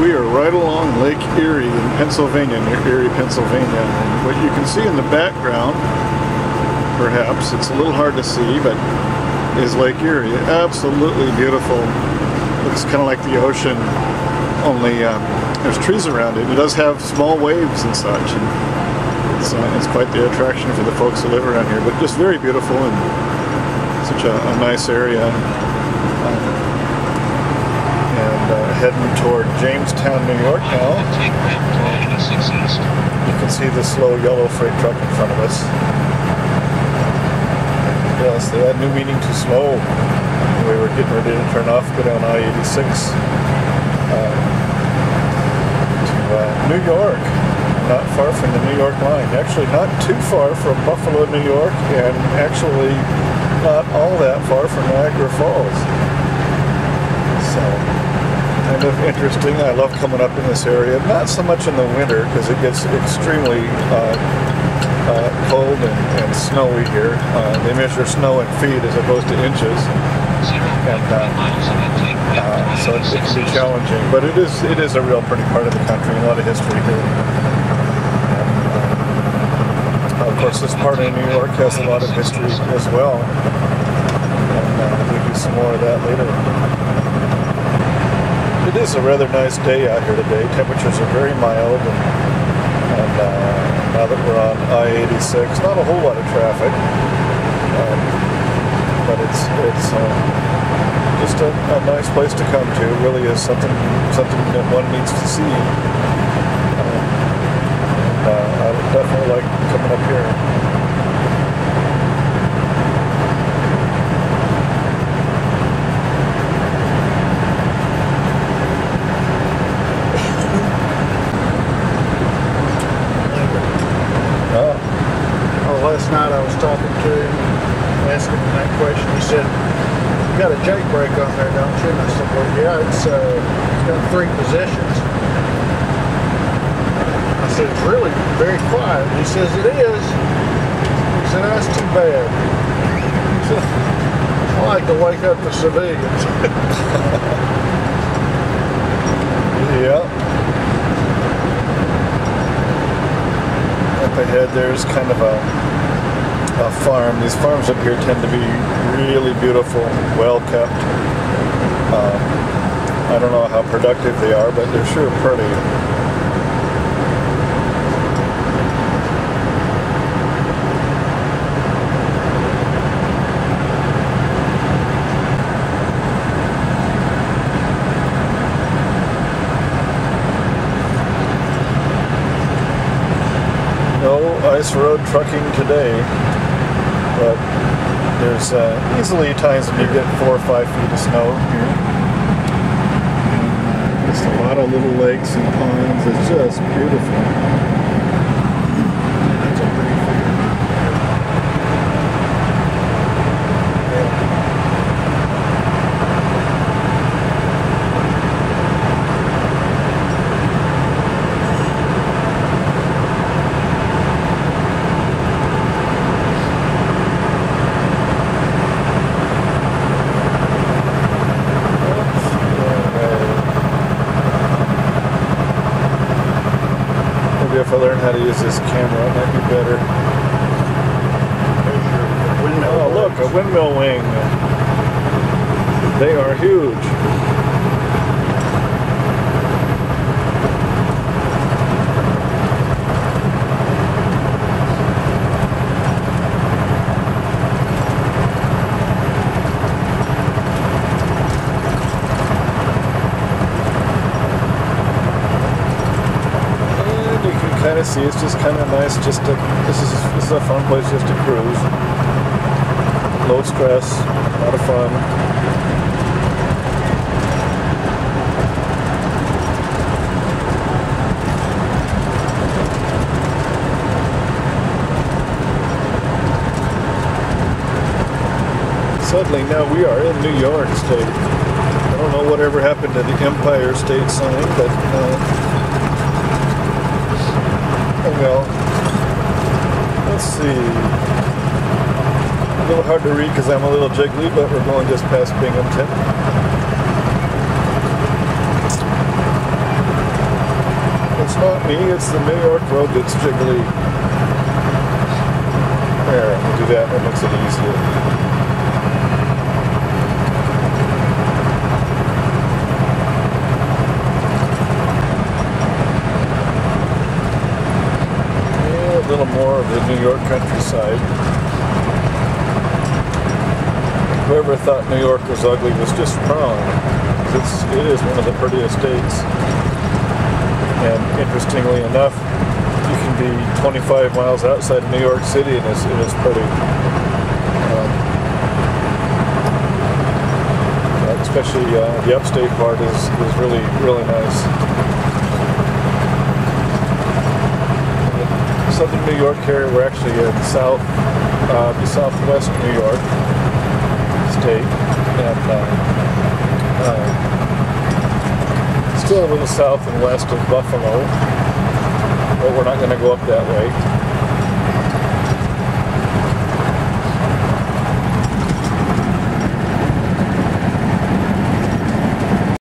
We are right along Lake Erie in Pennsylvania, near Erie, Pennsylvania. And what you can see in the background, perhaps, it's a little hard to see, but is Lake Erie. Absolutely beautiful. Looks kind of like the ocean, only there's trees around it. It does have small waves and such. And it's quite the attraction for the folks who live around here, but just very beautiful and such a nice area. Heading toward Jamestown, New York now. You can see the slow yellow freight truck in front of us. Yes, they add new meaning to slow. We were getting ready to turn off, go down I-86 to New York. Not far from the New York line. Actually, not too far from Buffalo, New York, and actually not all that far from Niagara Falls. So, kind of interesting. I love coming up in this area. Not so much in the winter because it gets extremely cold and snowy here. They measure snow in feet as opposed to inches, and so it can be challenging. But it is a real pretty part of the country. A lot of history here. And, of course, this part of New York has a lot of history as well, and we'll give you some more of that later. It is a rather nice day out here today. Temperatures are very mild, and now that we're on I-86, not a whole lot of traffic, but it's just a nice place to come to. It really is something that one needs to see. I would definitely like coming up here. Last night I was talking to him, asking him that question. He said, "You got a Jake brake on there, don't you?" And I said, "Well, yeah, it's got 3 positions." I said, "It's really very quiet." He says, "It is." He said, "That's too bad." He said, "I like to wake up the civilians." Yeah. Up ahead there's kind of a farm. These farms up here tend to be really beautiful, well kept. I don't know how productive they are, but they're sure pretty. No ice road trucking today, but there's easily times when you get 4 or 5 feet of snow here. Just a lot of little lakes and ponds. It's just beautiful. That's a pretty figure. If I learn how to use this camera, it might be better. Oh, look, a windmill wing. They are huge. Kind of see, it's just kind of nice. Just to, this is a fun place just to cruise. Low stress, a lot of fun. Suddenly now we are in New York State. I don't know whatever happened to the Empire State sign, but oh well. Let's see. A little hard to read because I'm a little jiggly, but we're going just past Binghamton. It's not me, it's the New York road that's jiggly. There, we'll do that, that makes it easier. Yeah, a little more of the New York countryside. Whoever thought New York was ugly was just wrong. It is one of the prettiest states. And interestingly enough, you can be 25 miles outside of New York City and it is pretty. Especially the upstate part is really, really nice. In southern New York here, we're actually in the southwest New York state. And still a little south and west of Buffalo, but we're not going to go up that way.